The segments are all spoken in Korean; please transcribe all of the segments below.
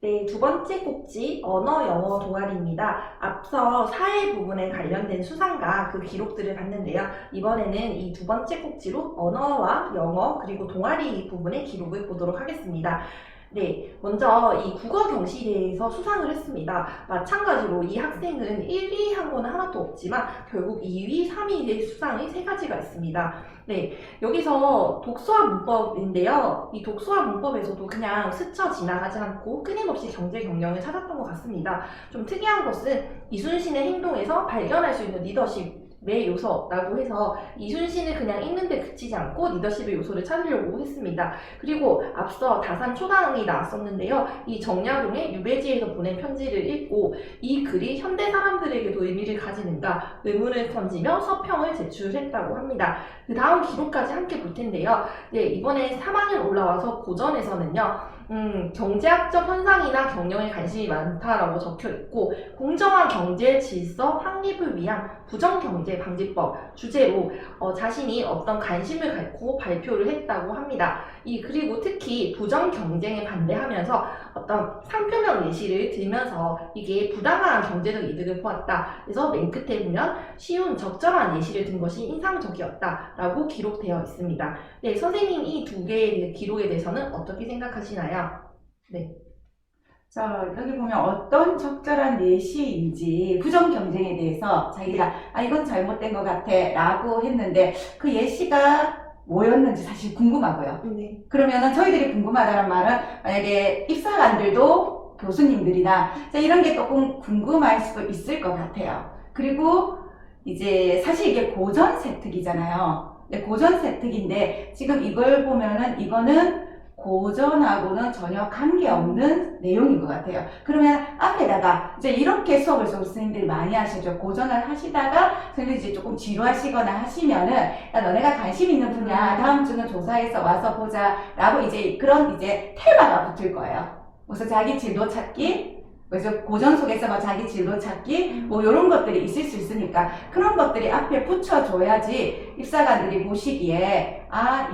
네, 두 번째 꼭지 언어 영어 동아리입니다. 앞서 사회 부분에 관련된 수상과 그 기록들을 봤는데요. 이번에는 이 두 번째 꼭지로 언어와 영어 그리고 동아리 부분의 기록을 보도록 하겠습니다. 네, 먼저 이 국어 경시대회에서 수상을 했습니다. 마찬가지로 이 학생은 1, 2 한 거는 하나도 없지만 결국 2위, 3위의 수상이 세 가지가 있습니다. 네, 여기서 독서와 문법인데요. 이 독서와 문법에서도 그냥 스쳐 지나가지 않고 끊임없이 경제 경영을 찾았던 것 같습니다. 좀 특이한 것은 이순신의 행동에서 발견할 수 있는 리더십의 요소라고 해서 이순신을 그냥 읽는데 그치지 않고 리더십의 요소를 찾으려고 했습니다. 그리고 앞서 다산 초당이 나왔었는데요. 이 정약용의 유배지에서 보낸 편지를 읽고 이 글이 현대 사람들에게도 의미를 가지는가 의문을 던지며 서평을 제출했다고 합니다. 그 다음 기록까지 함께 볼 텐데요. 네, 이번에 3학년 올라와서 고전에서는요. 경제학적 현상이나 경영에 관심이 많다라고 적혀 있고 공정한 경제 질서 확립을 위한 부정경제 방지법 주제로 자신이 어떤 관심을 갖고 발표를 했다고 합니다. 그리고 특히 부정경쟁에 반대하면서 어떤 상표명 예시를 들면서 이게 부당한 경제적 이득을 보았다. 그래서 맨 끝에 보면 쉬운 적절한 예시를 든 것이 인상적이었다라고 기록되어 있습니다. 네, 선생님 이 두 개의 기록에 대해서는 어떻게 생각하시나요? 네. 자, 여기 보면 어떤 적절한 예시인지 부정 경쟁에 대해서 자기가 이건 잘못된 것 같아 라고 했는데 그 예시가 뭐였는지 사실 궁금하고요. 네. 그러면은 저희들이 궁금하다는 말은 만약에 입사관들도 교수님들이나 이런 게 조금 궁금할 수도 있을 것 같아요. 그리고 이제 사실 이게 고전 세특이잖아요. 네, 고전 세특인데 지금 이걸 보면은 이거는 고전하고는 전혀 관계없는 내용인 것 같아요. 그러면 앞에다가 이제 이렇게 수업을 선생님들이 많이 하시죠. 고전을 하시다가 선생님들이 이제 조금 지루하시거나 하시면은 야, 너네가 관심 있는 분야 다음 주는 조사해서 와서 보자 라고 이제 그런 이제 테마가 붙을 거예요. 그래서 자기 진로 찾기, 그래서 고전 속에서 뭐 자기 진로 찾기 뭐 이런 것들이 있을 수 있으니까 그런 것들이 앞에 붙여줘야지 입사관들이 보시기에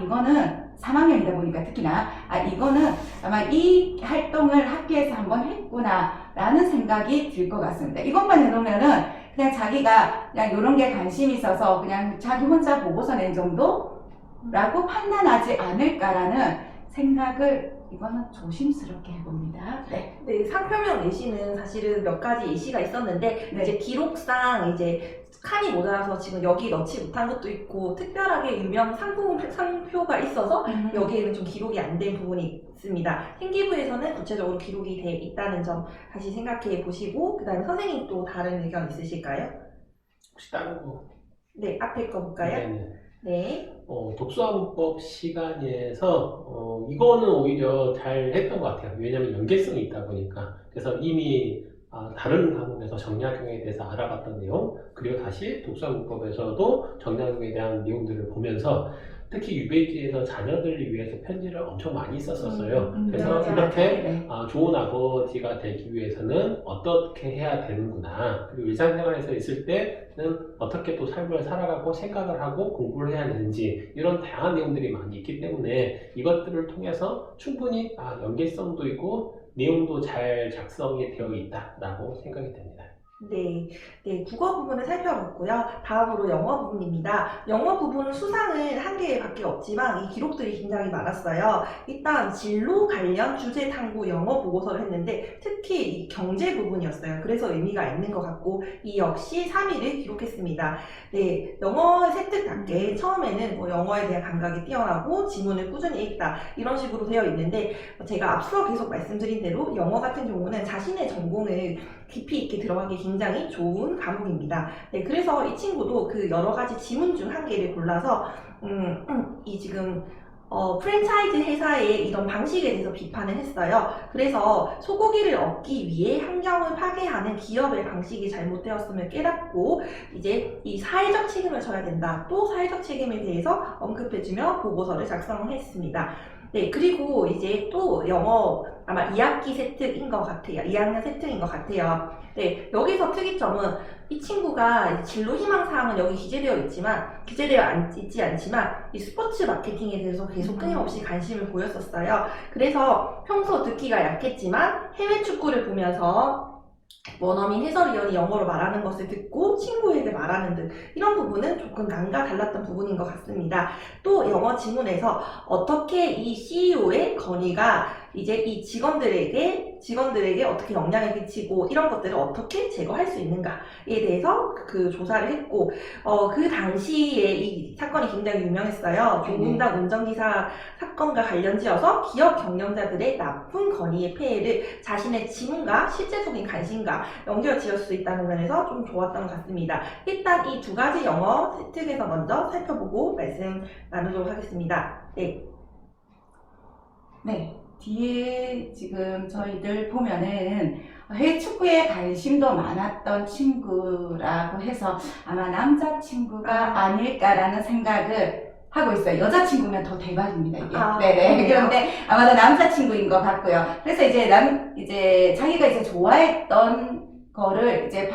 이거는 3학년이다 보니까 특히나 이거는 아마 이 활동을 학교에서 한번 했구나 라는 생각이 들 것 같습니다. 이것만 해놓으면은 그냥 자기가 그냥 이런 게 관심이 있어서 그냥 자기 혼자 보고서 낸 정도라고 판단하지 않을까라는 생각을 이거는 조심스럽게 해봅니다. 네. 네, 상표명 예시는 사실은 몇 가지 예시가 있었는데 네. 이제 기록상 이제 칸이 모자라서 지금 여기 넣지 못한 것도 있고 특별하게 유명 상표가 있어서 여기에는 좀 기록이 안 된 부분이 있습니다. 생기부에서는 구체적으로 기록이 돼 있다는 점 다시 생각해 보시고 그 다음에 선생님 또 다른 의견 있으실까요? 혹시 다른 거? 네, 앞에 거 볼까요? 네네. 네. 독서문법 시간에서 이거는 오히려 잘 했던 것 같아요. 왜냐하면 연계성이 있다 보니까. 그래서 이미 다른 과목에서 정약용에 대해서 알아봤던 내용, 그리고 다시 독서문법에서도 정약용에 대한 내용들을 보면서 특히 유배지에서 자녀들을 위해서 편지를 엄청 많이 썼었어요. 그래서 네, 이렇게 네. 좋은 아버지가 되기 위해서는 어떻게 해야 되는구나. 그리고 일상생활에서 있을 때는 어떻게 또 삶을 살아가고 생각을 하고 공부를 해야 되는지 이런 다양한 내용들이 많이 있기 때문에 이것들을 통해서 충분히 연계성도 있고 내용도 잘 작성이 되어 있다라고 생각이 됩니다. 네, 국어 부분을 살펴봤고요. 다음으로 영어 부분입니다. 영어 부분은 수상은 한 개밖에 없지만 이 기록들이 굉장히 많았어요. 일단 진로 관련 주제 탐구 영어 보고서를 했는데 특히 이 경제 부분이었어요. 그래서 의미가 있는 것 같고 이 역시 3위를 기록했습니다. 네, 영어 세특답게 처음에는 뭐 영어에 대한 감각이 뛰어나고 지문을 꾸준히 읽다 이런 식으로 되어 있는데 제가 앞서 계속 말씀드린 대로 영어 같은 경우는 자신의 전공을 깊이 있게 들어가기 굉장히 좋은 과목입니다. 네, 그래서 이 친구도 그 여러 가지 지문 중 한 개를 골라서 이 지금 프랜차이즈 회사의 이런 방식에 대해서 비판을 했어요. 그래서 소고기를 얻기 위해 환경을 파괴하는 기업의 방식이 잘못되었음을 깨닫고 이제 이 사회적 책임을 져야 된다. 또 사회적 책임에 대해서 언급해주며 보고서를 작성했습니다. 네, 그리고 이제 또 영어 아마 2학기 세특인 것 같아요. 2학년 세특인 것 같아요. 네, 여기서 특이점은 이 친구가 진로 희망 사항은 여기 기재되어 있지 않지만 이 스포츠 마케팅에 대해서 계속 끊임없이 관심을 보였었어요. 그래서 평소 듣기가 약했지만 해외 축구를 보면서 원어민 해설위원이 영어로 말하는 것을 듣고 친구에게 말하는 등 이런 부분은 조금 남과 달랐던 부분인 것 같습니다. 또 영어 지문에서 어떻게 이 CEO의 건의가 이제 이 직원들에게 어떻게 영향을 끼치고 이런 것들을 어떻게 제거할 수 있는가에 대해서 그 조사를 했고 그 당시에 이 사건이 굉장히 유명했어요. 조문당 운전기사 사건과 관련지어서 기업 경영자들의 나쁜 건의의 폐해를 자신의 지문과 실제적인 관심과 연결지을 수 있다는 면에서 좀 좋았던 것 같습니다. 일단 이 두 가지 영어 혜택에서 먼저 살펴보고 말씀 나누도록 하겠습니다. 네. 네. 뒤에 지금 저희들 보면은 해외 축구에 관심도 많았던 친구라고 해서 아마 남자친구가 아닐까라는 생각을 하고 있어요. 여자친구면 더 대박입니다, 이게. 네네. 그런데 아마도 남자친구인 것 같고요. 그래서 이제 자기가 이제 좋아했던 거를 이제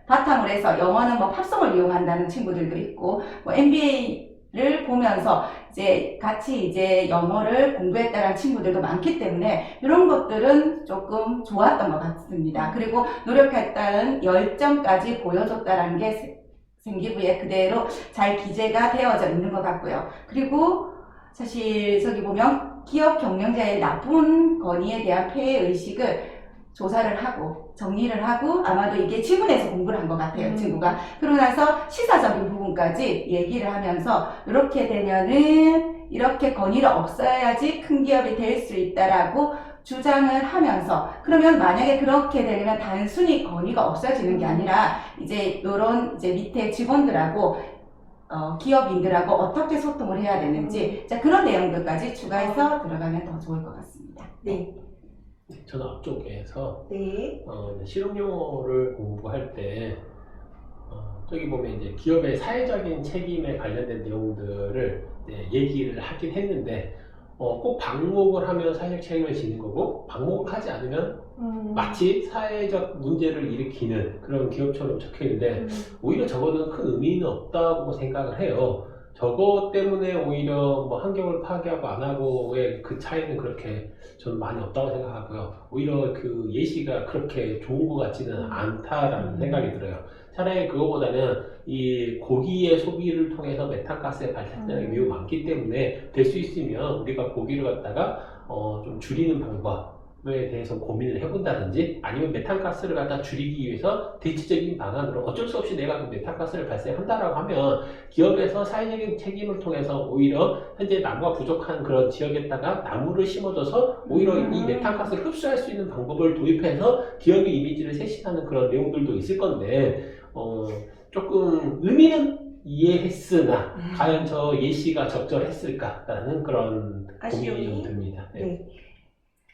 바탕으로 해서 영어는 뭐 팝송을 이용한다는 친구들도 있고, 뭐 NBA를 보면서 이제 같이 이제 영어를 공부했다는 친구들도 많기 때문에 이런 것들은 조금 좋았던 것 같습니다. 그리고 노력했다는 열정까지 보여줬다는 게 생기부에 그대로 잘 기재가 되어져 있는 것 같고요. 그리고 사실 저기 보면 기업 경영자의 나쁜 건의에 대한 폐해 의식을 조사를 하고 정리를 하고 아마도 이게 지문에서 공부를 한 것 같아요, 친구가. 그러고 나서 시사적인 부분까지 얘기를 하면서 이렇게 되면은 이렇게 건의를 없애야지 큰 기업이 될 수 있다라고 주장을 하면서 그러면 만약에 그렇게 되면 단순히 건의가 없어지는 게 아니라 이제 요런 이제 밑에 직원들하고 기업인들하고 어떻게 소통을 해야 되는지 자 그런 내용들까지 추가해서 들어가면 더 좋을 것 같습니다. 네. 저는 앞쪽에서 네. 실용 영어를 공부할 때 저기 보면 이제 기업의 사회적인 책임에 관련된 내용들을 얘기를 하긴 했는데 꼭 방목을 하면 사회적 책임을 지는 거고 방목을 하지 않으면 마치 사회적 문제를 일으키는 그런 기업처럼 적혀 있는데 오히려 적어도 큰 의미는 없다고 생각을 해요. 저거 때문에 오히려 뭐 환경을 파괴하고 안 하고의 그 차이는 그렇게 저는 많이 없다고 생각하고요. 오히려 그 예시가 그렇게 좋은 것 같지는 않다라는 생각이 들어요. 차라리 그거보다는 이 고기의 소비를 통해서 메탄가스의 발생량이 매우 많기 때문에 될 수 있으면 우리가 고기를 갖다가 좀 줄이는 방법에 대해서 고민을 해본다든지 아니면 메탄가스를 갖다 줄이기 위해서 대체적인 방안으로 어쩔 수 없이 내가 그 메탄가스를 발생한다라고 하면 기업에서 사회적인 책임을 통해서 오히려 현재 나무가 부족한 그런 지역에다가 나무를 심어줘서 오히려 이 메탄가스를 흡수할 수 있는 방법을 도입해서 기업의 이미지를 쇄신하는 그런 내용들도 있을 건데 조금 의미는 이해했으나 과연 저 예시가 적절했을까라는 그런 고민이 좀 듭니다. 네.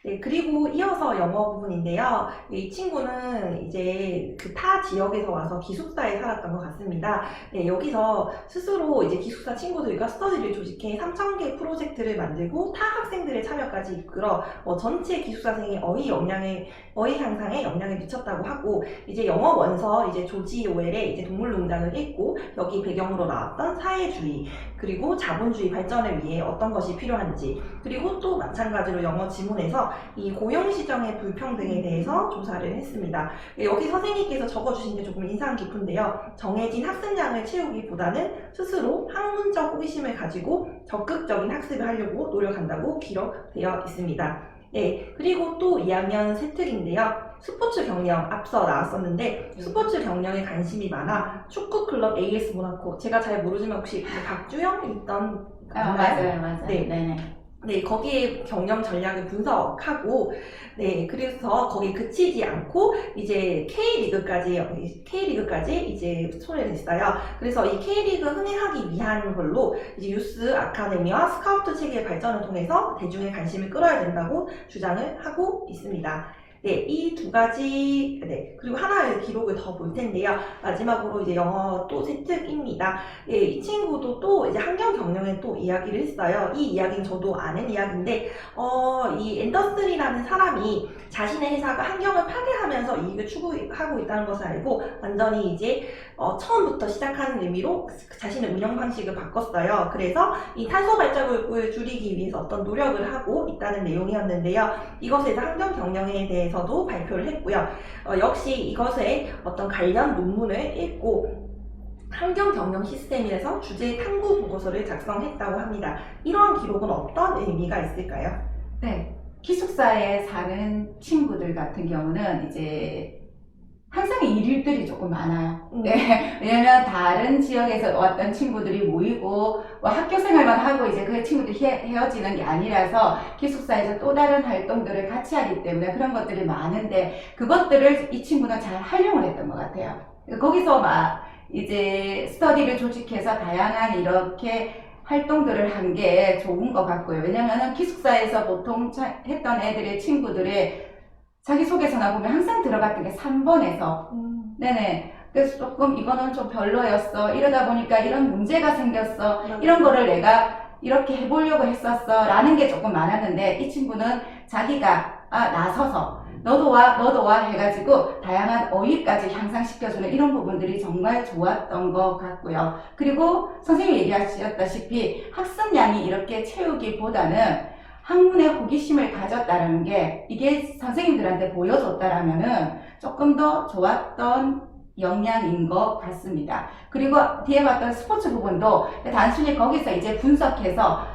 네, 그리고 이어서 영어 부분인데요. 이 친구는 이제 그 타 지역에서 와서 기숙사에 살았던 것 같습니다. 네, 여기서 스스로 이제 기숙사 친구들과 스터디를 조직해 3,000개 프로젝트를 만들고 타 학생들의 참여까지 이끌어 전체 기숙사생의 어휘 향상에 영향을 미쳤다고 하고 이제 영어 원서 이제 조지 오웰의 이제 동물농장을 읽고 여기 배경으로 나왔던 사회주의 그리고 자본주의 발전을 위해 어떤 것이 필요한지 그리고 또 마찬가지로 영어 지문에서 이 고용시장의 불평등에 대해서 조사를 했습니다. 여기 선생님께서 적어주신 게 조금 인상 깊은데요. 정해진 학습량을 채우기보다는 스스로 학문적 호기심을 가지고 적극적인 학습을 하려고 노력한다고 기록되어 있습니다. 네, 그리고 또 2학년 세특인데요. 스포츠 경영 앞서 나왔었는데 스포츠 경영에 관심이 많아 축구클럽 AS 모나코 제가 잘 모르지만 혹시 박주영이 있던 맞아요. 네. 네네. 네, 거기에 경영 전략을 분석하고, 네, 그래서 거기 그치지 않고, 이제 K리그까지 이제 손을 댔어요. 그래서 이 K리그 흥행하기 위한 걸로, 이제 유스 아카데미와 스카우트 체계 발전을 통해서 대중의 관심을 끌어야 된다고 주장을 하고 있습니다. 네, 이 두 가지, 네, 그리고 하나의 기록을 더 볼 텐데요. 마지막으로 이제 영어 또 세특입니다. 예, 이 친구도 또 이제 환경 경영에 또 이야기를 했어요. 이 이야기는 저도 아는 이야기인데, 이 앤더슨이라는 사람이 자신의 회사가 환경을 파괴하면서 이익을 추구하고 있다는 것을 알고 완전히 이제 처음부터 시작하는 의미로 자신의 운영 방식을 바꿨어요. 그래서 이 탄소 발자국을 줄이기 위해서 어떤 노력을 하고 있다는 내용이었는데요. 이것에 대해서 환경 경영에 대해서도 발표를 했고요. 역시 이것에 어떤 관련 논문을 읽고 환경 경영 시스템에서 주제 탐구 보고서를 작성했다고 합니다. 이러한 기록은 어떤 의미가 있을까요? 네, 기숙사에 사는 친구들 같은 경우는 이제 항상 일들이 조금 많아요. 네, 왜냐면 다른 지역에서 왔던 친구들이 모이고 학교 생활만 하고 이제 그 친구들이 헤어지는 게 아니라서 기숙사에서 또 다른 활동들을 같이 하기 때문에 그런 것들이 많은데 그것들을 이 친구는 잘 활용을 했던 것 같아요. 거기서 막 이제 스터디를 조직해서 다양한 이렇게 활동들을 한 게 좋은 것 같고요. 왜냐면은 기숙사에서 보통 했던 애들의 친구들의 자기소개서나 보면 항상 들어갔던 게 3번에서 네네. 그래서 조금 이거는 좀 별로였어. 이러다 보니까 이런 문제가 생겼어. 이런 거를 내가 이렇게 해보려고 했었어. 라는 게 조금 많았는데 이 친구는 자기가 나서서 너도 와 해가지고 다양한 어휘까지 향상시켜주는 이런 부분들이 정말 좋았던 것 같고요. 그리고 선생님이 얘기하셨다시피 학습량이 이렇게 채우기보다는 학문에 호기심을 가졌다는 게 이게 선생님들한테 보여줬다라면은 조금 더 좋았던 역량인 것 같습니다. 그리고 뒤에 봤던 스포츠 부분도 단순히 거기서 이제 분석해서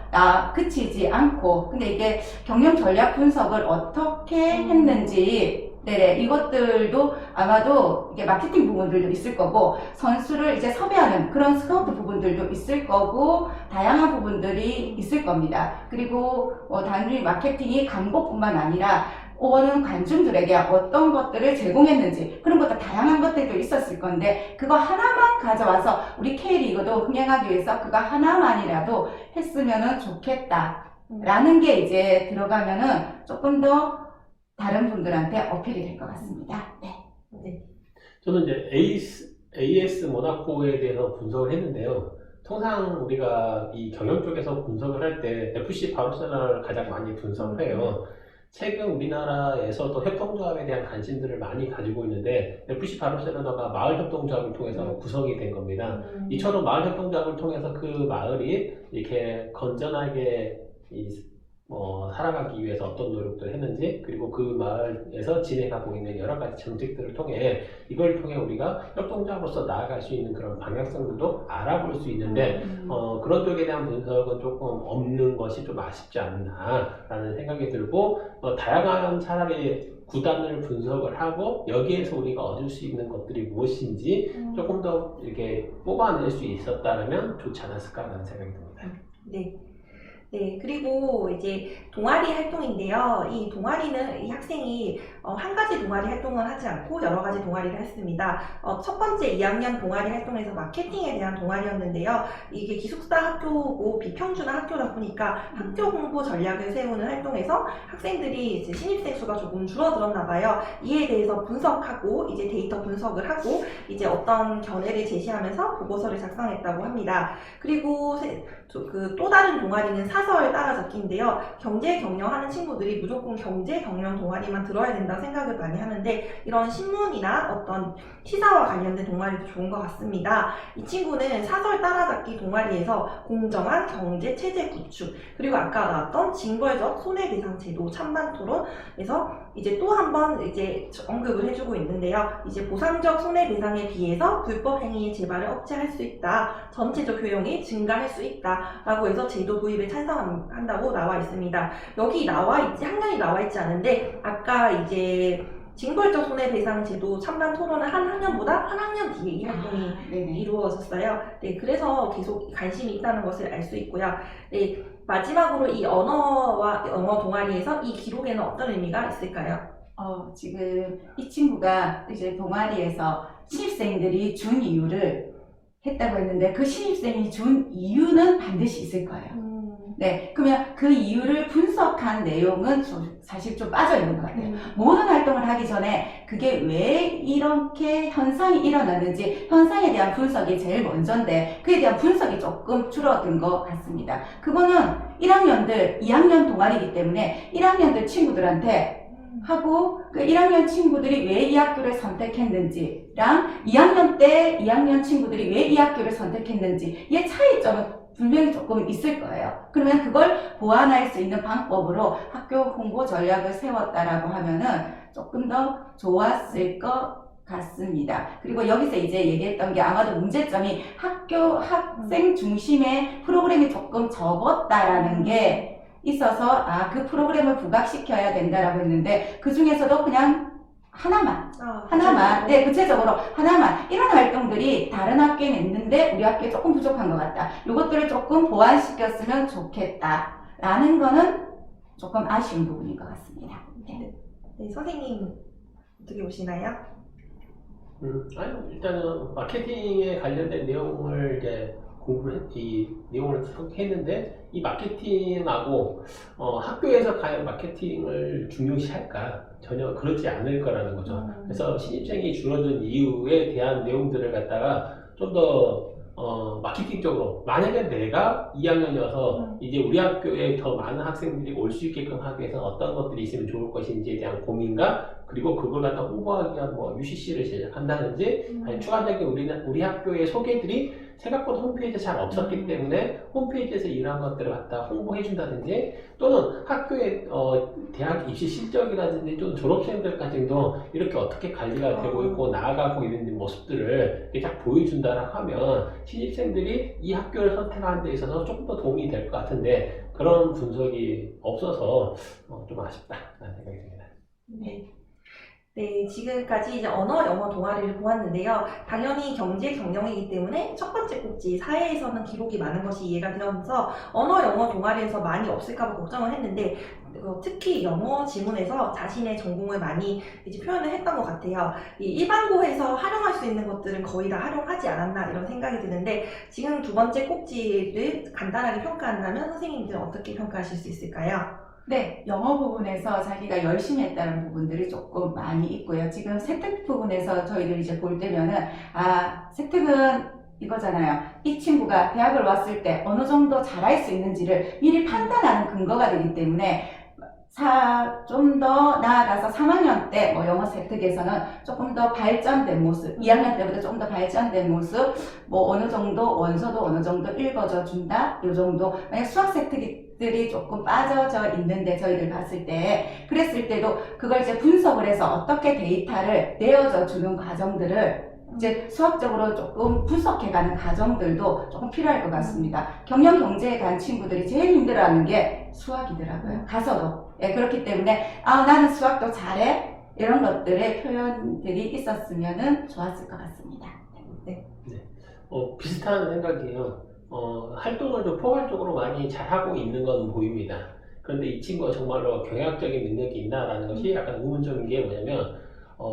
그치지 않고 근데 이게 경영 전략 분석을 어떻게 했는지 네, 이것들도 아마도 이게 마케팅 부분들도 있을 거고 선수를 이제 섭외하는 그런 스카우트 부분들도 있을 거고 다양한 부분들이 있을 겁니다. 그리고 단순히 마케팅이 광고뿐만 아니라 오는 관중들에게 어떤 것들을 제공했는지 그런 것도 다양한 것들도 있었을 건데 그거 하나만 가져와서 우리 K리그도 흥행하기 위해서 그거 하나만이라도 했으면 좋겠다 라는 게 이제 들어가면은 조금 더 다른 분들한테 어필이 될 것 같습니다. 네. 저는 이제 AS 모나코에 대해서 분석을 했는데요. 통상 우리가 이 경영 쪽에서 분석을 할 때 FC 바르셀로나를 가장 많이 분석을 해요. 최근 우리나라에서도 협동조합에 대한 관심들을 많이 가지고 있는데 FC 바르셀로나가 마을협동조합을 통해서 구성이 된 겁니다. 이처럼 마을협동조합을 통해서 그 마을이 이렇게 건전하게 살아가기 위해서 어떤 노력들을 했는지 그리고 그 마을에서 진행하고 있는 여러 가지 정책들을 통해 이걸 통해 우리가 협동조합으로서 나아갈 수 있는 그런 방향성들도 알아볼 수 있는데 그런 쪽에 대한 분석은 조금 없는 것이 좀 아쉽지 않나라는 생각이 들고 다양한 차라리 구단을 분석을 하고 여기에서 우리가 얻을 수 있는 것들이 무엇인지 조금 더 이렇게 뽑아낼 수 있었다면 좋지 않았을까라는 생각이 듭니다. 네, 그리고 이제 동아리 활동인데요. 이 동아리는 이 학생이 한 가지 동아리 활동을 하지 않고 여러 가지 동아리를 했습니다. 첫 번째 2학년 동아리 활동에서 마케팅에 대한 동아리였는데요. 이게 기숙사 학교고 비평준화 학교다 보니까 학교 홍보 전략을 세우는 활동에서 학생들이 이제 신입생 수가 조금 줄어들었나 봐요. 이에 대해서 분석하고 이제 데이터 분석을 하고 이제 어떤 견해를 제시하면서 보고서를 작성했다고 합니다. 그리고 또 다른 동아리는 사설 따라잡기인데요. 경제 경영하는 친구들이 무조건 경제 경영 동아리만 들어야 된다고 생각을 많이 하는데 이런 신문이나 어떤 시사와 관련된 동아리도 좋은 것 같습니다. 이 친구는 사설 따라잡기 동아리에서 공정한 경제 체제 구축 그리고 아까 나왔던 징벌적 손해배상 제도 찬반 토론에서 이제 또 한 번 이제 언급을 해주고 있는데요. 이제 보상적 손해배상에 비해서 불법 행위의 재발을 억제할 수 있다. 전체적 효용이 증가할 수 있다라고 해서 제도 도입에 찬성한다고 나와 있습니다. 여기 학년이 나와 있지 않은데 아까 이제 징벌적 손해배상 제도 찬반 토론은 한 학년보다 한 학년 뒤에 이 활동이 이루어졌어요. 네, 그래서 계속 관심이 있다는 것을 알 수 있고요. 네, 마지막으로 이 언어와 영어 동아리에서 이 기록에는 어떤 의미가 있을까요? 지금 이 친구가 이제 동아리에서 신입생들이 준 이유를 했다고 했는데 그 신입생이 준 이유는 반드시 있을 거예요. 네, 그러면 그 이유를 분석한 내용은 사실 좀 빠져 있는 것 같아요. 모든 활동을 하기 전에 그게 왜 이렇게 현상이 일어나는지 현상에 대한 분석이 제일 먼저인데 그에 대한 분석이 조금 줄어든 것 같습니다. 그거는 1학년들 2학년 동아리이기 때문에 1학년들 친구들한테 하고 그 1학년 친구들이 왜 이 학교를 선택했는지랑 2학년 때 2학년 친구들이 왜 이 학교를 선택했는지의 차이점은 분명히 조금 있을 거예요. 그러면 그걸 보완할 수 있는 방법으로 학교 홍보 전략을 세웠다라고 하면은 조금 더 좋았을 것 같습니다. 그리고 여기서 이제 얘기했던 게 아마도 문제점이 학생 중심의 프로그램이 조금 접었다라는 게 있어서 그 프로그램을 부각시켜야 된다라고 했는데 그 중에서도 그냥 하나만, 네, 구체적으로 하나만. 이런 활동들이 다른 학교에는 있는데 우리 학교에 조금 부족한 것 같다. 이것들을 조금 보완시켰으면 좋겠다라는 거는 조금 아쉬운 부분인 것 같습니다. 네, 선생님 어떻게 보시나요? 아니, 일단은 마케팅에 관련된 내용을 이제 이 내용을 했는데 이 마케팅하고 학교에서 과연 마케팅을 중요시할까? 전혀 그렇지 않을 거라는 거죠. 그래서 신입생이 줄어든 이유에 대한 내용들을 갖다가 좀 더 마케팅적으로 만약에 내가 2학년이어서 이제 우리 학교에 더 많은 학생들이 올 수 있게끔 하기 위해서 어떤 것들이 있으면 좋을 것인지에 대한 고민과 그리고 그걸 갖다 홍보하기 위한 뭐 UCC를 제작한다든지 아니 추가적인 우리 학교의 소개들이 생각보다 홈페이지에 잘 없었기 때문에 홈페이지에서 이러한 것들을 갖다 홍보해 준다든지 또는 학교의 대학 입시 실적이라든지 좀 졸업생들까지도 이렇게 어떻게 관리가 되고 있고 나아가고 있는 모습들을 이렇게 딱 보여준다라고 하면 신입생들이 이 학교를 선택하는 데 있어서 조금 더 도움이 될 것 같은데 그런 분석이 없어서 좀 아쉽다라는 생각이 듭니다. 네, 지금까지 이제 언어 영어 동아리를 보았는데요. 당연히 경제 경영이기 때문에 첫 번째 꼭지 사회에서는 기록이 많은 것이 이해가 되면서 언어 영어 동아리에서 많이 없을까 봐 걱정을 했는데 특히 영어 지문에서 자신의 전공을 많이 이제 표현을 했던 것 같아요. 이 일반고에서 활용할 수 있는 것들은 거의 다 활용하지 않았나 이런 생각이 드는데 지금 두 번째 꼭지를 간단하게 평가한다면 선생님들은 어떻게 평가하실 수 있을까요? 네, 영어 부분에서 자기가 열심히 했다는 부분들이 조금 많이 있고요. 지금 세특 부분에서 저희들 이제 볼 때면은, 세특은 이거잖아요. 이 친구가 대학을 왔을 때 어느 정도 잘할 수 있는지를 미리 판단하는 근거가 되기 때문에, 좀 더 나아가서 3학년 때 영어 세특에서는 조금 더 발전된 모습, 2학년 때보다 조금 더 발전된 모습, 어느 정도 원서도 어느 정도 읽어줘 준다, 요 정도. 만약 수학 세특들이 조금 빠져져 있는데 저희들 봤을 때, 그랬을 때도 그걸 이제 분석을 해서 어떻게 데이터를 내어줘 주는 과정들을 이제 수학적으로 조금 분석해가는 과정들도 조금 필요할 것 같습니다. 경영 경제에 간 친구들이 제일 힘들어하는 게 수학이더라고요. 가서도. 예, 그렇기 때문에 나는 수학도 잘해 이런 것들의 표현들이 있었으면 좋았을 것 같습니다. 비슷한 생각이에요. 활동을 좀 포괄적으로 많이 잘하고 있는 건 보입니다. 그런데 이 친구가 정말로 경영학적인 능력이 있나라는 것이 약간 의문점인 게 뭐냐면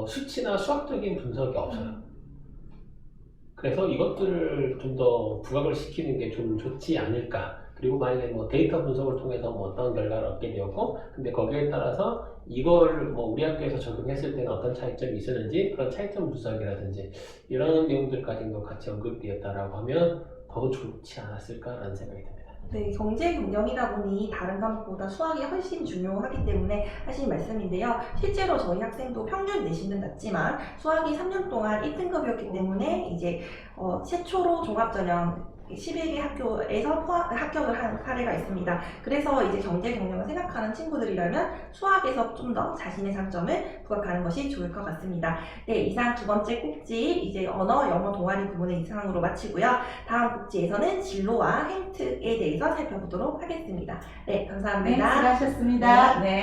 수치나 수학적인 분석이 없어요. 그래서 이것들을 좀 더 부각을 시키는 게 좀 좋지 않을까. 그리고 만약에 데이터 분석을 통해서 어떤 결과를 얻게 되었고, 근데 거기에 따라서 이걸 우리 학교에서 적용했을 때는 어떤 차이점이 있었는지 그런 차이점 분석이라든지 이런 내용들까지도 같이 언급되었다라고 하면 더 좋지 않았을까라는 생각이 듭니다. 네, 경제 경영이다 보니 다른 과목보다 수학이 훨씬 중요하기 때문에 하신 말씀인데요. 실제로 저희 학생도 평균 내신은 낮지만 수학이 3년 동안 1등급이었기 때문에 이제 최초로 종합전형 11개 학교에서 합격을 한 사례가 있습니다. 그래서 이제 경제 경영을 생각하는 친구들이라면 수학에서 좀 더 자신의 장점을 부각하는 것이 좋을 것 같습니다. 네, 이상 두 번째 꼭지 이제 언어 영어 동아리 부분을 이상으로 마치고요. 다음 꼭지에서는 진로와 행특에 대해서 살펴보도록 하겠습니다. 네, 감사합니다. 네, 수고하셨습니다. 네.